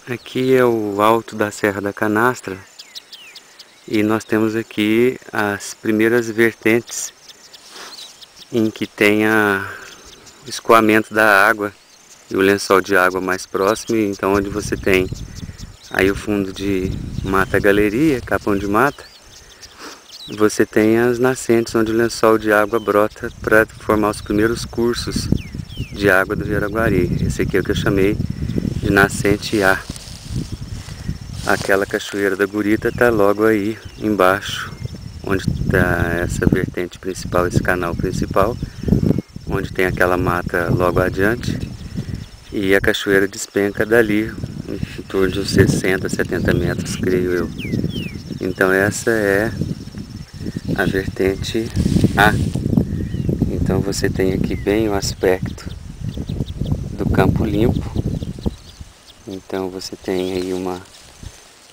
Aqui é o alto da Serra da Canastra e nós temos aqui as primeiras vertentes em que tem o escoamento da água e o lençol de água mais próximo, então onde você tem aí o fundo de mata galeria, capão de mata, você tem as nascentes onde o lençol de água brota para formar os primeiros cursos de água do Rio Araguari. Esse aqui é o que eu chamei de nascente A. Aquela cachoeira da Gurita está logo aí embaixo, onde está essa vertente principal, esse canal principal, onde tem aquela mata logo adiante, e a cachoeira despenca dali, em torno de uns 60, 70 metros, creio eu. Então essa é a vertente A. Então você tem aqui bem o aspecto do Campo Limpo. Então você tem aí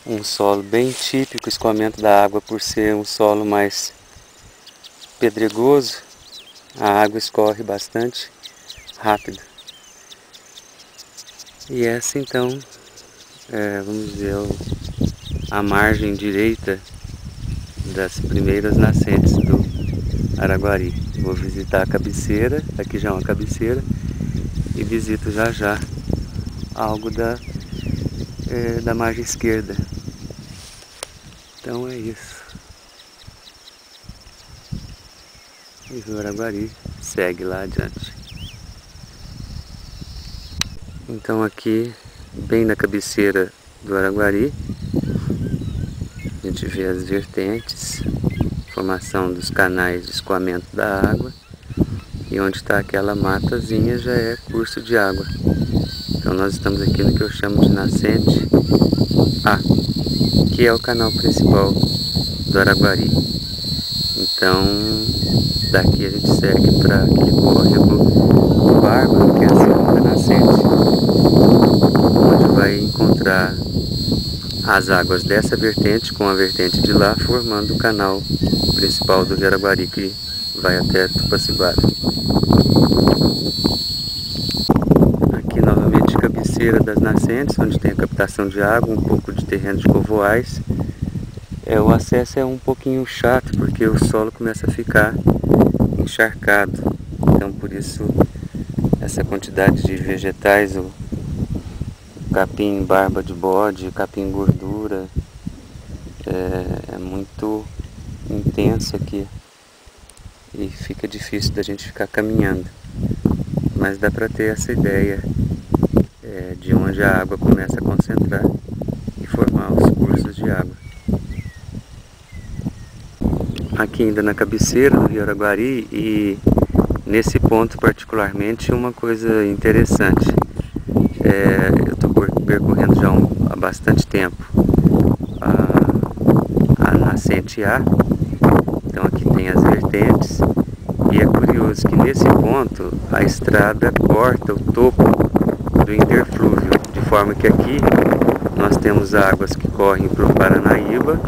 um solo bem típico, escoamento da água por ser um solo mais pedregoso, a água escorre bastante rápido. E essa então, vamos dizer, a margem direita das primeiras nascentes do Araguari. Vou visitar a cabeceira, aqui já é uma cabeceira, e visito já já algo da margem esquerda. Então é isso. E o Araguari segue lá adiante. Então aqui, bem na cabeceira do Araguari, a gente vê as vertentes, formação dos canais de escoamento da água, e onde está aquela matazinha já é curso de água. Então nós estamos aqui no que eu chamo de nascente A, que é o canal principal do Araguari. Então daqui a gente segue para aquele córrego Bárbaro, que é a segunda nascente, onde vai encontrar as águas dessa vertente com a vertente de lá, formando o canal principal do Rio Araguari, que vai até Tupaciguara. Aqui novamente cabeceira das nascentes, onde tem a captação de água, um pouco de terreno de covoais. O acesso é um pouquinho chato, porque o solo começa a ficar encharcado. Então por isso essa quantidade de vegetais, o capim barba de bode, capim gordura, é muito intenso aqui e fica difícil da gente ficar caminhando, mas dá para ter essa ideia de onde a água começa a concentrar e formar os cursos de água. Aqui ainda na cabeceira do Rio Araguari, e nesse ponto particularmente uma coisa interessante, eu estou percorrendo já há bastante tempo a nascente A. Então aqui tem as vertentes, e é curioso que nesse ponto a estrada corta o topo do interflúvio, de forma que aqui nós temos águas que correm para o Paranaíba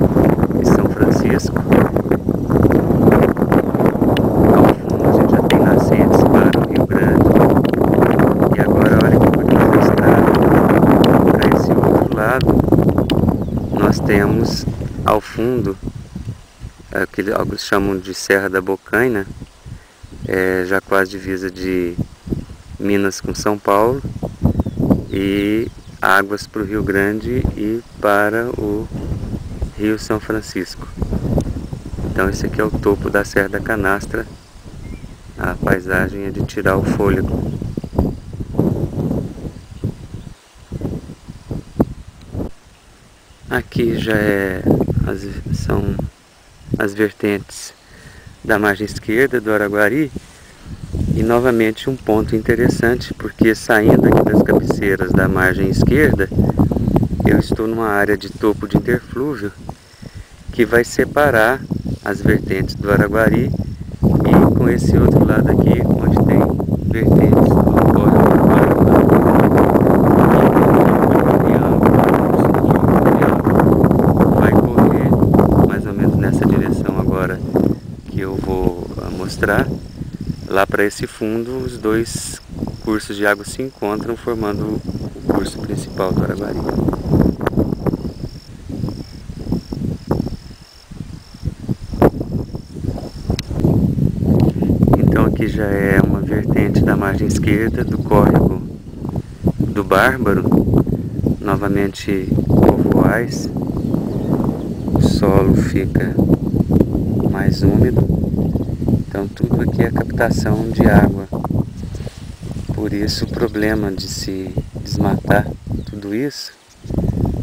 e São Francisco. Ao fundo a gente já tem nascentes para o Rio Grande, e agora olha que curioso, a estrada para esse outro lado nós temos ao fundo que alguns chamam de Serra da Bocaina, já quase divisa de Minas com São Paulo, e águas para o Rio Grande e para o Rio São Francisco. Então esse aqui é o topo da Serra da Canastra. A paisagem é de tirar o fôlego. Aqui já são as vertentes da margem esquerda do Araguari, e novamente um ponto interessante, porque saindo aqui das cabeceiras da margem esquerda, eu estou numa área de topo de interflúvio que vai separar as vertentes do Araguari, e com esse outro lado aqui, onde tem vertentes do córrego vai correr mais ou menos nessa direção agora que eu vou mostrar. Lá para esse fundo, os dois cursos de água se encontram, formando o curso principal do Araguari. Aqui já é uma vertente da margem esquerda do córrego do Bárbaro, novamente ovoais. O solo fica mais úmido, então tudo aqui é captação de água. Por isso o problema de se desmatar tudo isso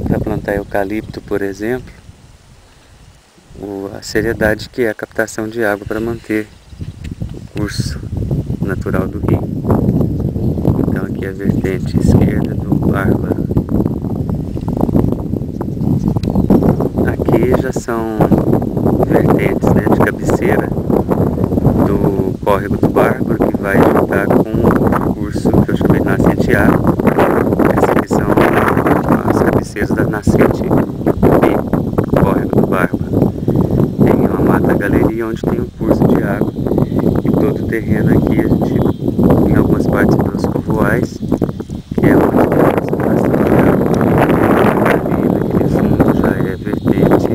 para plantar eucalipto, por exemplo, a seriedade que é a captação de água para manter o curso natural do rio. Então aqui é a vertente esquerda do Bárbaro. Aqui já são vertentes, né, de cabeceira do córrego do Bárbaro, que vai juntar com o curso que eu chamei de nascente A. Essas aqui são as cabeceiras da nascente B, do córrego do Bárbaro. Tem uma mata-galeria onde tem um curso de água, e todo o terreno aqui a gente, em algumas partes dos ovoais, que é onde tem a concentração de água. Ali naquele fundo já é vertente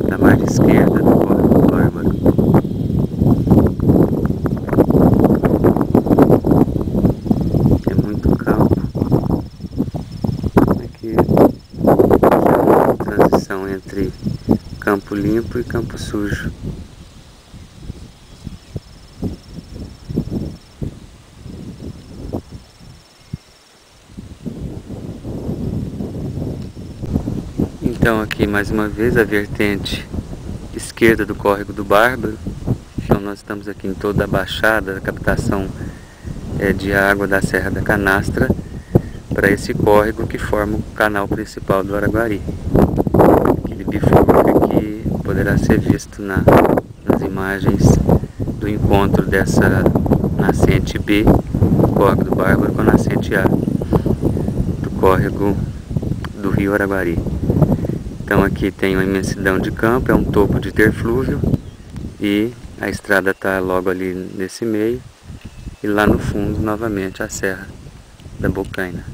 da margem esquerda do córrego do Bárbaro. É muito campo. Aqui a transição entre campo limpo e campo sujo. Então aqui mais uma vez a vertente esquerda do córrego do Bárbaro. Então nós estamos aqui em toda a baixada, a captação de água da Serra da Canastra para esse córrego que forma o canal principal do Araguari. Aquele bifurco que poderá ser visto nas imagens do encontro dessa nascente B do córrego do Bárbaro com a nascente A do córrego do rio Araguari. Então aqui tem uma imensidão de campo, é um topo de interflúvio e a estrada está logo ali nesse meio, e lá no fundo novamente a Serra da Bocaina.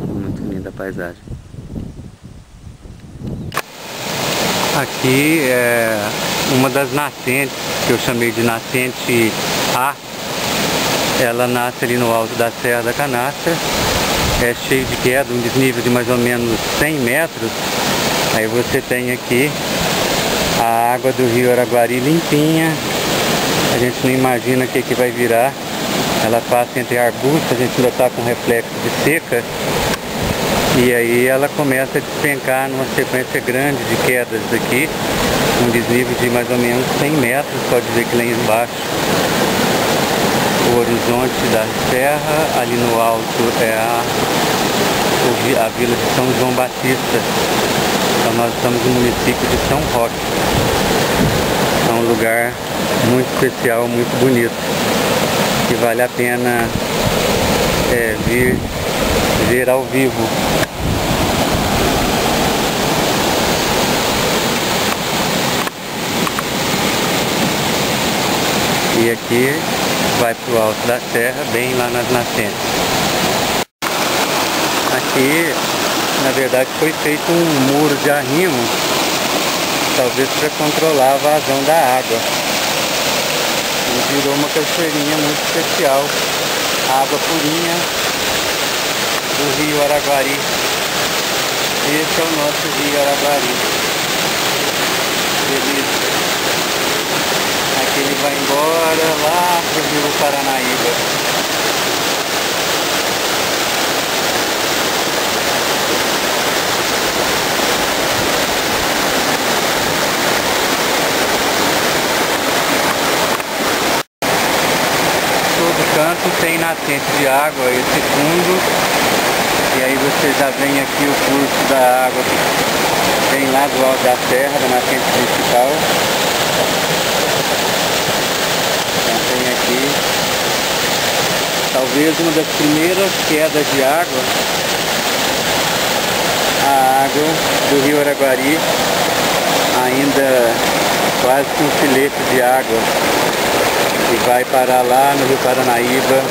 Muito linda a paisagem. Aqui é uma das nascentes que eu chamei de nascente A. Ela nasce ali no alto da Serra da Canastra. É cheio de queda, um desnível de mais ou menos 100 metros. Aí você tem aqui a água do rio Araguari limpinha. A gente não imagina o que vai virar. Ela passa entre arbustos, a gente ainda está com reflexo de seca. E aí ela começa a despencar numa sequência grande de quedas aqui. Um desnível de mais ou menos 100 metros, pode ver que lá embaixo o horizonte da serra, ali no alto é a vila de São João Batista. Então nós estamos no município de São Roque. É um lugar muito especial, muito bonito, que vale a pena vir ver ao vivo. E aqui vai para o alto da serra, bem lá nas nascentes. Aqui, na verdade, foi feito um muro de arrimo, talvez para controlar a vazão da água. E virou uma cachoeirinha muito especial, água purinha do rio Araguari. Esse é o nosso rio Araguari. Beleza. Aqui ele vai embora lá para o rio Paranaíba. Todo canto tem nascente de água, esse fundo. E aí você já vem aqui o curso da água que vem lá do alto da serra, da nascente principal. Tem aqui talvez uma das primeiras quedas de água, a água do rio Araguari, ainda quase com um filete de água, e vai parar lá no rio Paranaíba,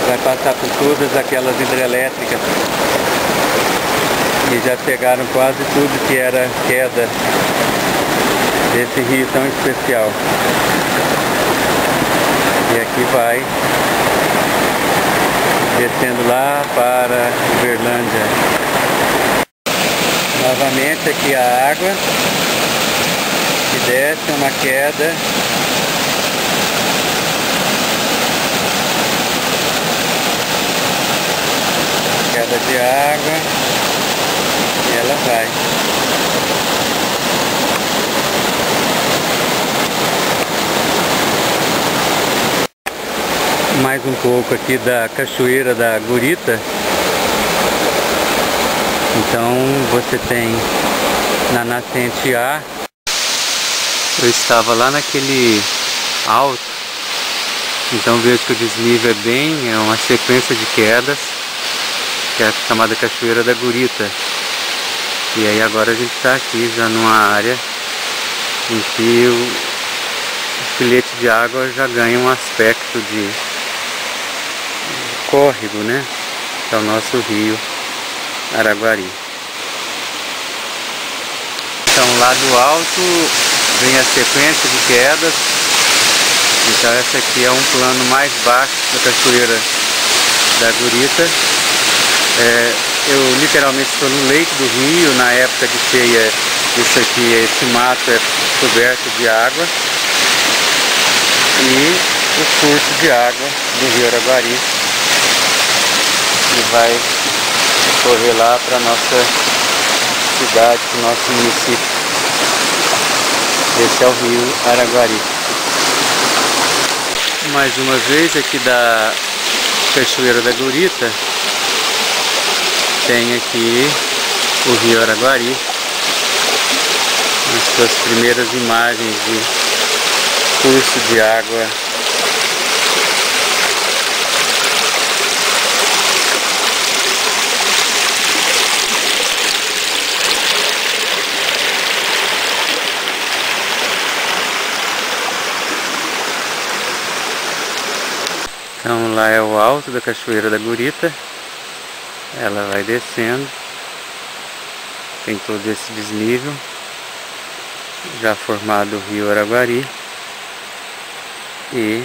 vai passar por todas aquelas hidrelétricas que já pegaram quase tudo que era queda desse rio tão especial. E aqui vai descendo lá para Uberlândia. Novamente aqui a água que desce, uma queda. Queda de água e ela vai. Mais um pouco aqui da Cachoeira da Gurita. Então você tem na nascente A. Eu estava lá naquele alto, então vejo que o desnível é uma sequência de quedas, que é a chamada Cachoeira da Gurita. E aí agora a gente está aqui já numa área em que o filete de água já ganha um aspecto de córrego, né? Que é o nosso rio Araguari. Então lá do alto vem a sequência de quedas. Então essa aqui é um plano mais baixo da Cachoeira da Gurita. Eu literalmente estou no leito do rio. Na época de cheia, isso aqui, esse mato é coberto de água. E o curso de água do rio Araguari, que vai correr lá para a nossa cidade, para o nosso município. Esse é o rio Araguari. Mais uma vez aqui da Cachoeira da Gurita, tem aqui o rio Araguari, as suas primeiras imagens de curso de água. Então lá é o alto da Cachoeira da Gurita. Ela vai descendo, tem todo esse desnível, já formado o rio Araguari, e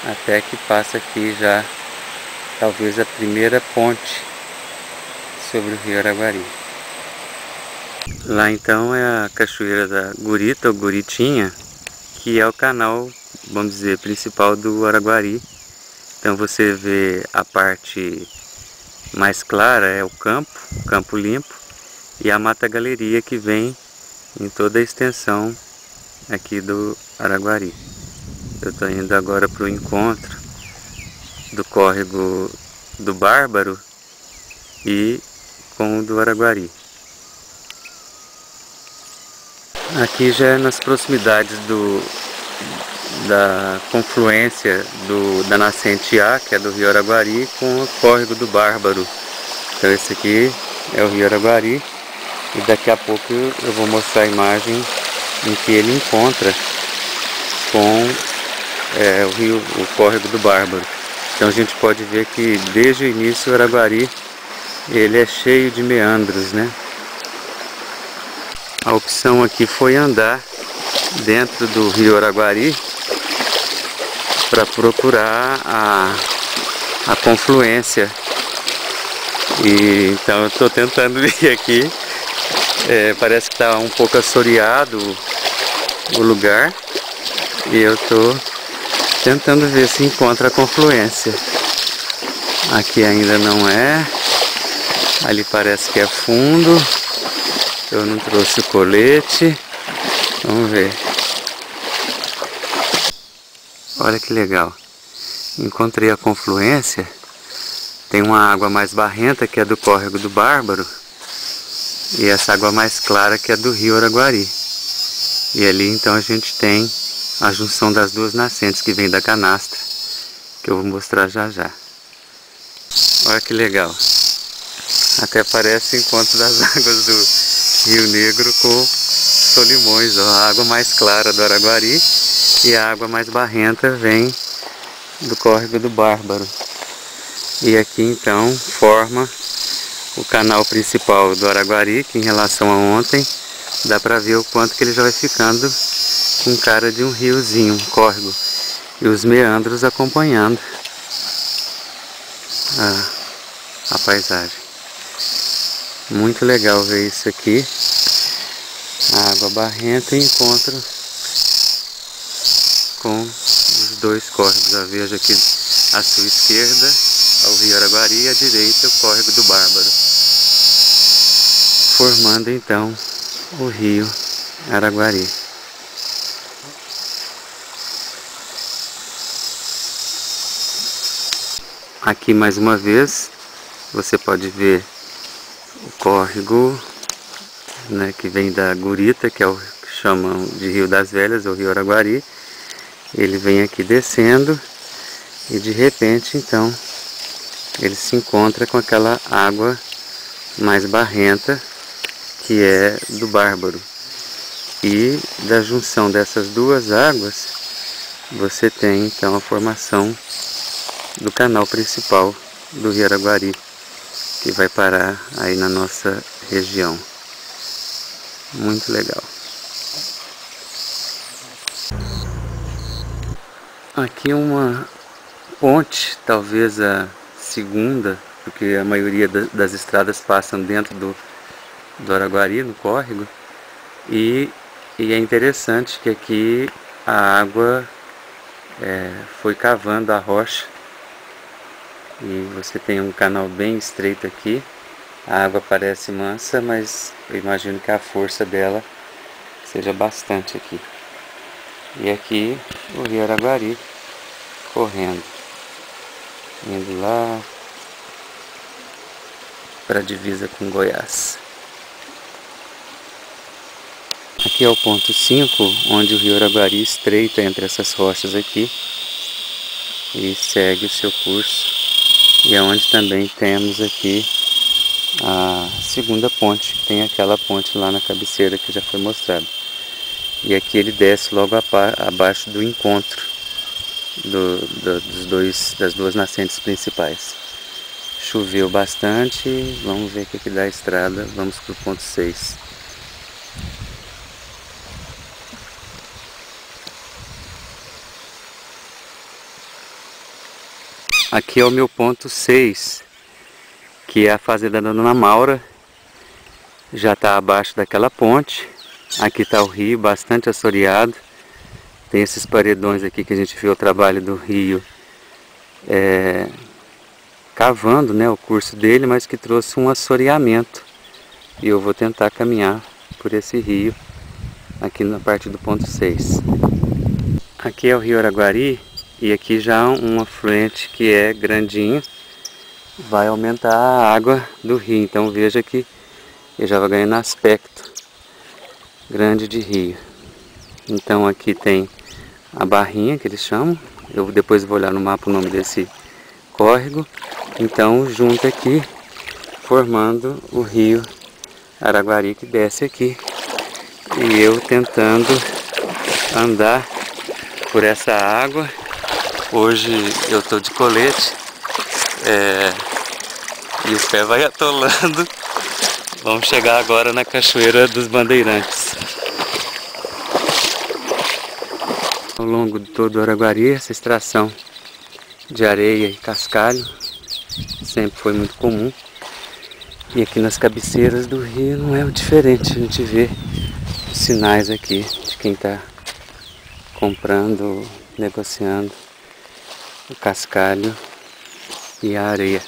até que passa aqui já talvez a primeira ponte sobre o rio Araguari. Lá então é a Cachoeira da Gurita, ou Guritinha, que é o canal, vamos dizer, principal do Araguari. Então você vê a parte mais clara é o campo limpo, e a mata galeria que vem em toda a extensão aqui do Araguari. Eu estou indo agora para o encontro do córrego do Bárbaro e com o do Araguari. Aqui já é nas proximidades da confluência da nascente A, que é do rio Araguari, com o córrego do Bárbaro. Então esse aqui é o rio Araguari, e daqui a pouco eu vou mostrar a imagem em que ele encontra com o córrego do Bárbaro. Então a gente pode ver que desde o início o Araguari ele é cheio de meandros, né? A opção aqui foi andar dentro do rio Araguari para procurar a confluência. E então eu estou tentando vir aqui. Parece que está um pouco assoreado o lugar, e eu estou tentando ver se encontra a confluência. Aqui ainda não é. Ali parece que é fundo. Eu não trouxe o colete. Vamos ver. Olha que legal. Encontrei a confluência. Tem uma água mais barrenta, que é do córrego do Bárbaro, e essa água mais clara, que é do rio Araguari. E ali então a gente tem a junção das duas nascentes que vem da canastra, que eu vou mostrar já já. Olha que legal. Até parece o encontro das águas do Rio Negro com Solimões. Ó, a água mais clara do Araguari e a água mais barrenta vem do córrego do Bárbaro. E aqui então forma o canal principal do Araguari, que em relação a ontem Dá pra ver o quanto que ele já vai ficando com cara de um riozinho, um córrego. E os meandros acompanhando a paisagem. Muito legal ver isso aqui. A água barrenta em encontro com os dois córregos. Eu vejo aqui à sua esquerda o rio Araguari e à direita o córrego do Bárbaro, formando então o rio Araguari. Aqui mais uma vez você pode ver o córrego, né, que vem da Gurita, que é o que chamam de Rio das Velhas, ou Rio Araguari. Ele vem aqui descendo e de repente então ele se encontra com aquela água mais barrenta que é do Bárbaro. E da junção dessas duas águas você tem então a formação do canal principal do Rio Araguari, que vai parar aí na nossa região. Muito legal. Aqui uma ponte, talvez a segunda, porque a maioria das estradas passam dentro do Araguari, no córrego. E é interessante que aqui a água foi cavando a rocha. E você tem um canal bem estreito aqui. A água parece mansa, mas eu imagino que a força dela seja bastante aqui. E aqui o Rio Araguari correndo, indo lá para a divisa com Goiás. Aqui é o ponto 5, onde o Rio Araguari estreita entre essas rochas aqui e segue o seu curso. E é onde também temos aqui a segunda ponte, que tem aquela ponte lá na cabeceira que já foi mostrada. E aqui ele desce logo abaixo do encontro das duas nascentes principais. Choveu bastante, vamos ver o que dá a estrada, vamos para o ponto 6. Aqui é o meu ponto 6, que é a fazenda da Dona Maura. Já está abaixo daquela ponte. Aqui está o rio, bastante assoreado. Tem esses paredões aqui que a gente viu o trabalho do rio cavando, né, o curso dele, mas que trouxe um assoreamento. E eu vou tentar caminhar por esse rio aqui na parte do ponto 6. Aqui é o Rio Araguari. E aqui já um afluente que é grandinho, vai aumentar a água do rio. Então veja que ele já vai ganhando aspecto grande de rio. Então aqui tem a barrinha que eles chamam. Eu depois vou olhar no mapa o nome desse córrego. Então junta aqui, formando o Rio Araguari que desce aqui. E eu tentando andar por essa água. Hoje eu estou de colete e o pé vai atolando. Vamos chegar agora na Cachoeira dos Bandeirantes. Ao longo de todo o Araguari, essa extração de areia e cascalho sempre foi muito comum. E aqui nas cabeceiras do rio não é o diferente. A gente vê os sinais aqui de quem está comprando, negociando o cascalho e a areia.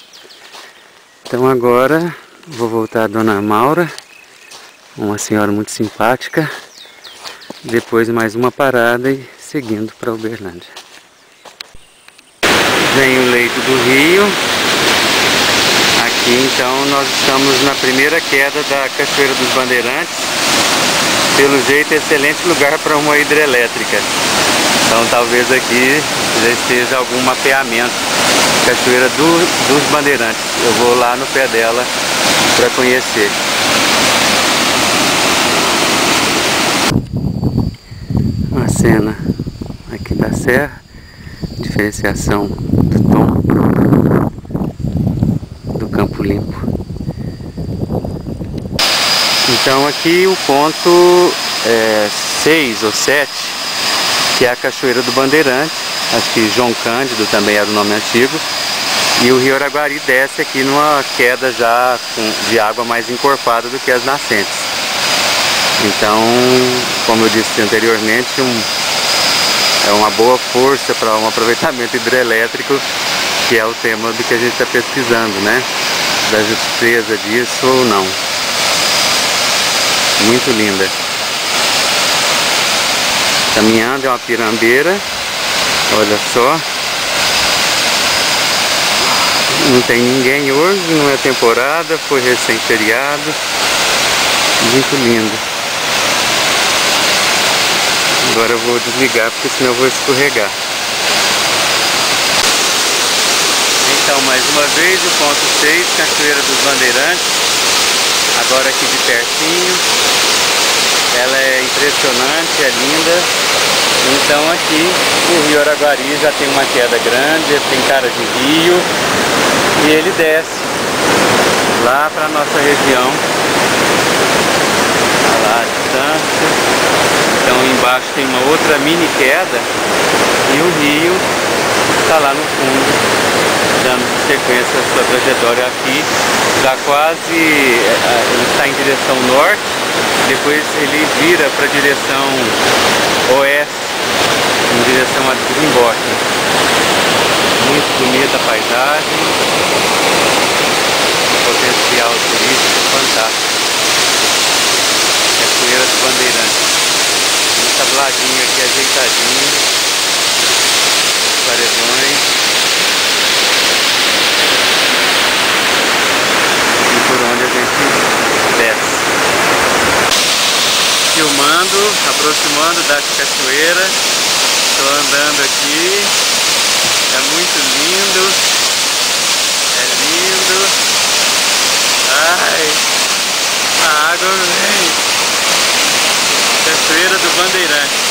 Então agora vou voltar a Dona Maura, uma senhora muito simpática. Depois mais uma parada e seguindo para Uberlândia. Vem o leito do rio. Aqui então nós estamos na primeira queda da Cachoeira dos Bandeirantes. Pelo jeito, excelente lugar para uma hidrelétrica. Então talvez aqui já esteja algum mapeamento. Cachoeira dos Bandeirantes. Eu vou lá no pé dela para conhecer. Uma cena aqui da serra. Diferenciação do tom do Campo Limpo. Então aqui o ponto 6 ou 7, que é a Cachoeira do Bandeirante, acho que João Cândido também era o nome antigo, e o Rio Araguari desce aqui numa queda já de água mais encorpada do que as nascentes. Então, como eu disse anteriormente, é uma boa força para um aproveitamento hidrelétrico, que é o tema do que a gente está pesquisando, né? Da justeza disso ou não. Muito linda. Caminhando é uma pirambeira, olha só. Não tem ninguém hoje, não é temporada, foi recém-feriado. Muito lindo. Agora eu vou desligar, porque senão eu vou escorregar. Então, mais uma vez, o ponto 6, Cachoeira dos Bandeirantes. Agora aqui de pertinho. Ela é impressionante, é linda. Então aqui o Rio Araguari já tem uma queda grande, ele tem cara de rio. E ele desce lá para a nossa região. Olha lá a distância. Então embaixo tem uma outra mini queda e o rio está lá no fundo, dando sequência à sua trajetória aqui. Já quase, ele está em direção norte, depois ele vira para a direção oeste, em direção a desemboque. Muito bonita a paisagem, potencial turístico fantástico. Cachoeira do Bandeirante. Um tabladinho aqui ajeitadinho, paredões, e por onde a gente desce. Filmando, aproximando da cachoeira. Estou andando aqui. É muito lindo. É lindo. Ai, a água vem. Cachoeira do Bandeirante.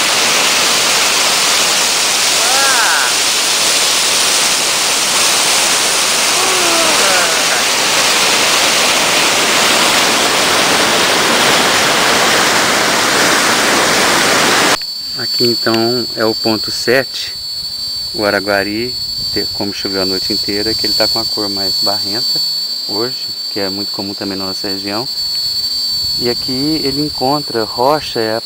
Aqui então é o ponto 7, o Araguari, como choveu a noite inteira, que ele está com a cor mais barrenta hoje, que é muito comum também na nossa região. E aqui ele encontra rocha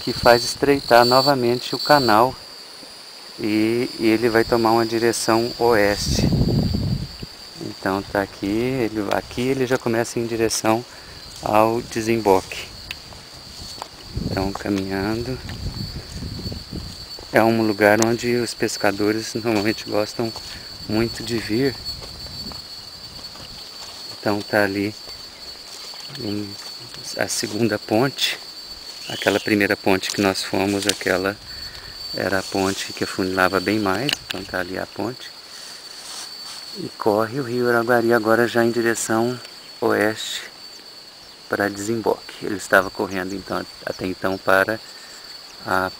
que faz estreitar novamente o canal e ele vai tomar uma direção oeste. Então tá aqui, aqui ele já começa em direção ao desemboque. Então caminhando, é um lugar onde os pescadores normalmente gostam muito de vir. Então tá ali a segunda ponte, aquela primeira ponte que nós fomos, aquela era a ponte que afunilava bem mais, então tá ali a ponte. E corre o Rio Araguari agora já em direção oeste para desemboque. Ele estava correndo então, até então para a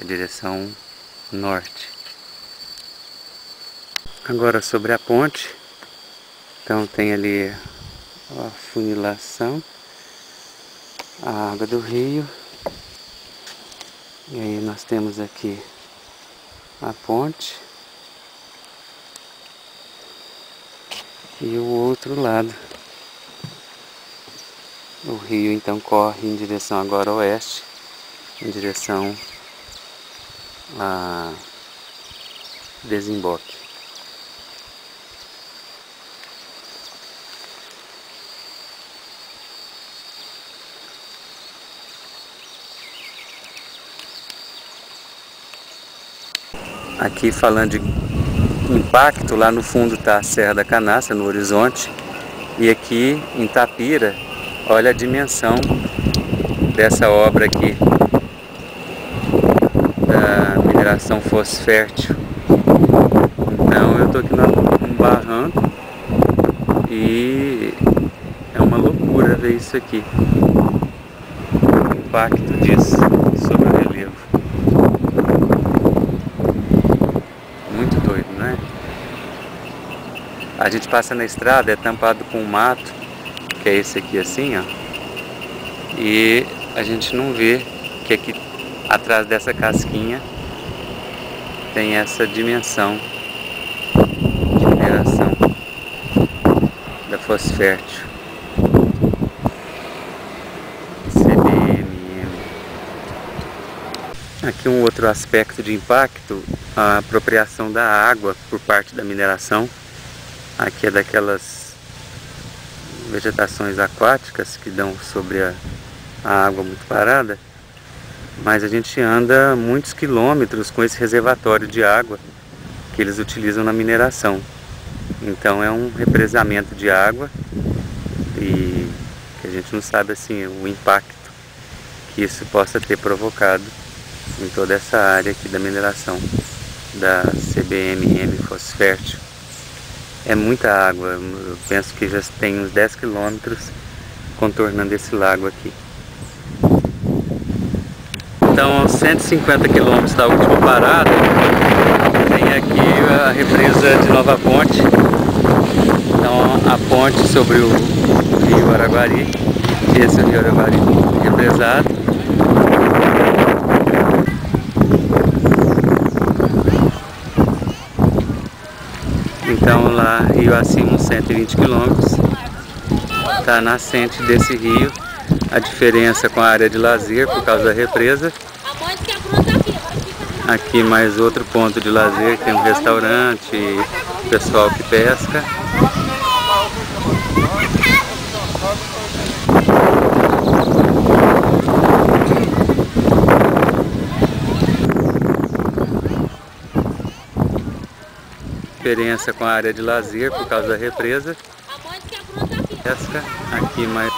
direção norte. Agora sobre a ponte, então tem ali a funilação, a água do rio, e aí nós temos aqui a ponte e o outro lado. O rio então corre em direção agora oeste, em direção a desemboque. Aqui falando de impacto, lá no fundo está a Serra da Canastra, no horizonte, e aqui em Tapira, olha a dimensão dessa obra aqui, da mineração fosfértil. Então eu estou aqui num barranco e é uma loucura ver isso aqui, o impacto disso sobre o relevo. Muito doido, né? A gente passa na estrada, é tampado com mato, que é esse aqui assim, ó. E a gente não vê que aqui atrás dessa casquinha tem essa dimensão de mineração da fosfértil CBMM. Aqui um outro aspecto de impacto, a apropriação da água por parte da mineração. Aqui é daquelas vegetações aquáticas que dão sobre a água muito parada, mas a gente anda muitos quilômetros com esse reservatório de água que eles utilizam na mineração. Então é um represamento de água e que a gente não sabe assim o impacto que isso possa ter provocado em toda essa área aqui da mineração da CBMM fosfértil. É muita água, eu penso que já tem uns 10 quilômetros contornando esse lago aqui. Então, aos 150 quilômetros da última parada, tem aqui a represa de Nova Ponte. Então, a ponte sobre o rio Araguari, esse é o rio Araguari represado. Então, lá, rio acima, uns 120 quilômetros, está a nascente desse rio. A diferença com a área de lazer por causa da represa. Aqui mais outro ponto de lazer, tem um restaurante, pessoal que pesca. Diferença com a área de lazer por causa da represa. Pesca, aqui mais